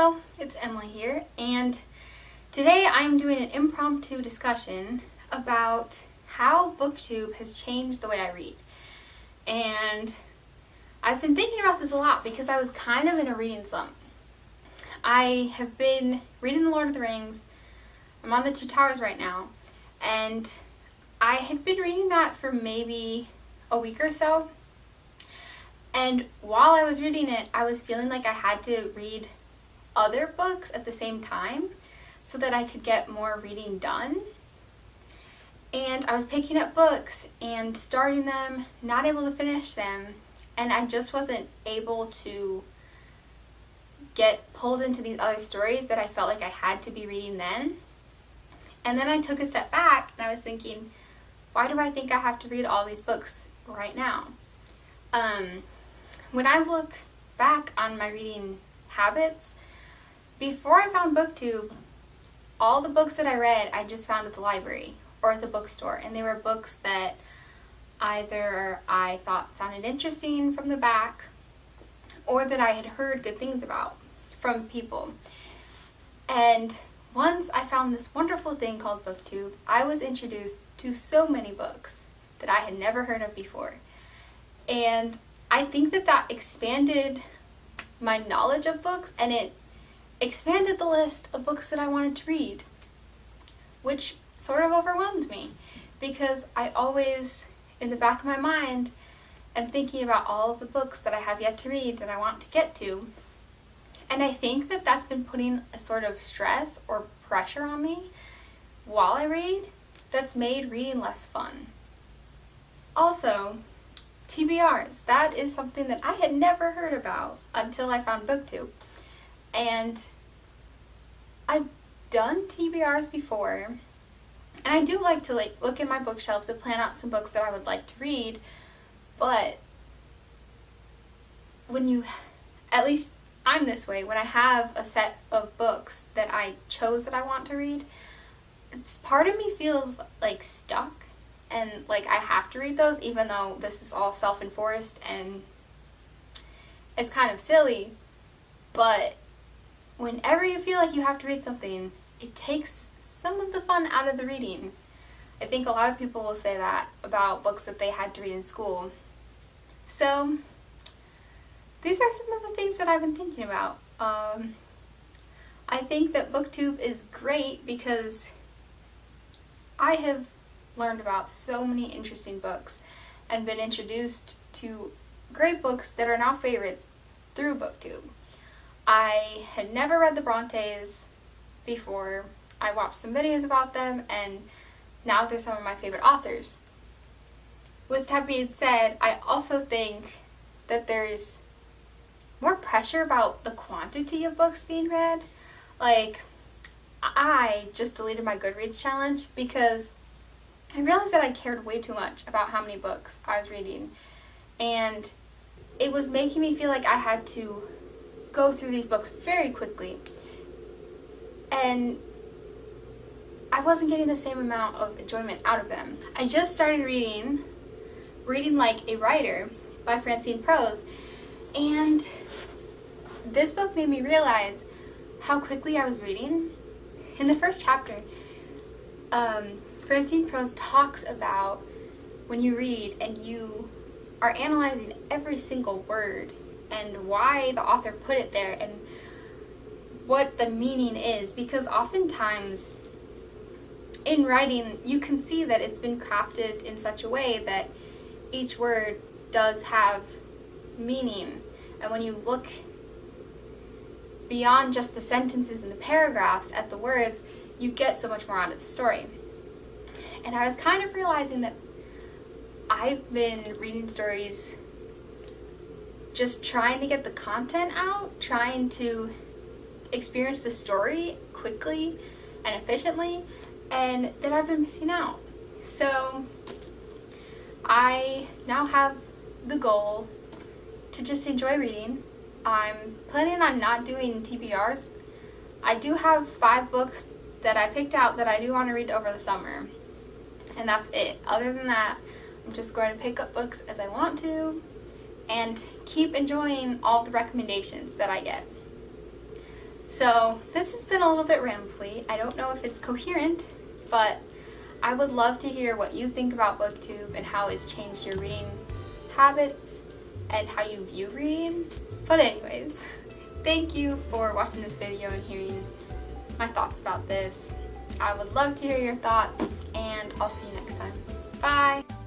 Hello, it's Emily here, and today I'm doing an impromptu discussion about how BookTube has changed the way I read. And I've been thinking about this a lot because I was kind of in a reading slump. I have been reading The Lord of the Rings. I'm on the Two Towers right now, and I had been reading that for maybe a week or so. And while I was reading it, I was feeling like I had to read other books at the same time so that I could get more reading done. And I was picking up books and starting them, not able to finish them, and I just wasn't able to get pulled into these other stories that I felt like I had to be reading then. And then I took a step back and I was thinking, why do I think I have to read all these books right now? When I look back on my reading habits, before I found BookTube, all the books that I read I just found at the library or at the bookstore, and they were books that either I thought sounded interesting from the back or that I had heard good things about from people. And once I found this wonderful thing called BookTube, I was introduced to so many books that I had never heard of before. And I think that expanded my knowledge of books, and it expanded the list of books that I wanted to read, which sort of overwhelmed me because I always, in the back of my mind, am thinking about all of the books that I have yet to read that I want to get to. And I think that that's been putting a sort of stress or pressure on me while I read that's made reading less fun. Also, TBRs, that is something that I had never heard about until I found BookTube. And I've done TBRs before, and I do like to look at my bookshelf to plan out some books that I would like to read, but at least I'm this way, when I have a set of books that I chose that I want to read, part of me feels like stuck and like I have to read those, even though this is all self-enforced and it's kind of silly. But whenever you feel like you have to read something, it takes some of the fun out of the reading. I think a lot of people will say that about books that they had to read in school. So these are some of the things that I've been thinking about. I think that BookTube is great because I have learned about so many interesting books and been introduced to great books that are now favorites through BookTube. I had never read the Brontes before. I watched some videos about them, and now they're some of my favorite authors. With that being said, I also think that there's more pressure about the quantity of books being read. Like, I just deleted my Goodreads challenge because I realized that I cared way too much about how many books I was reading, and it was making me feel like I had to go through these books very quickly, and I wasn't getting the same amount of enjoyment out of them. I just started reading Like a Writer by Francine Prose, and this book made me realize how quickly I was reading. In the first chapter, Francine Prose talks about when you read and you are analyzing every single word and why the author put it there and what the meaning is, because oftentimes in writing you can see that it's been crafted in such a way that each word does have meaning, and when you look beyond just the sentences and the paragraphs at the words, you get so much more out of the story. And I was kind of realizing that I've been reading stories just trying to get the content out, trying to experience the story quickly and efficiently, and that I've been missing out. So I now have the goal to just enjoy reading. I'm planning on not doing TBRs. I do have 5 books that I picked out that I do want to read over the summer, and that's it. Other than that, I'm just going to pick up books as I want to and keep enjoying all the recommendations that I get. So this has been a little bit rambly. I don't know if it's coherent, but I would love to hear what you think about BookTube and how it's changed your reading habits and how you view reading. But anyways, thank you for watching this video and hearing my thoughts about this. I would love to hear your thoughts, and I'll see you next time. Bye!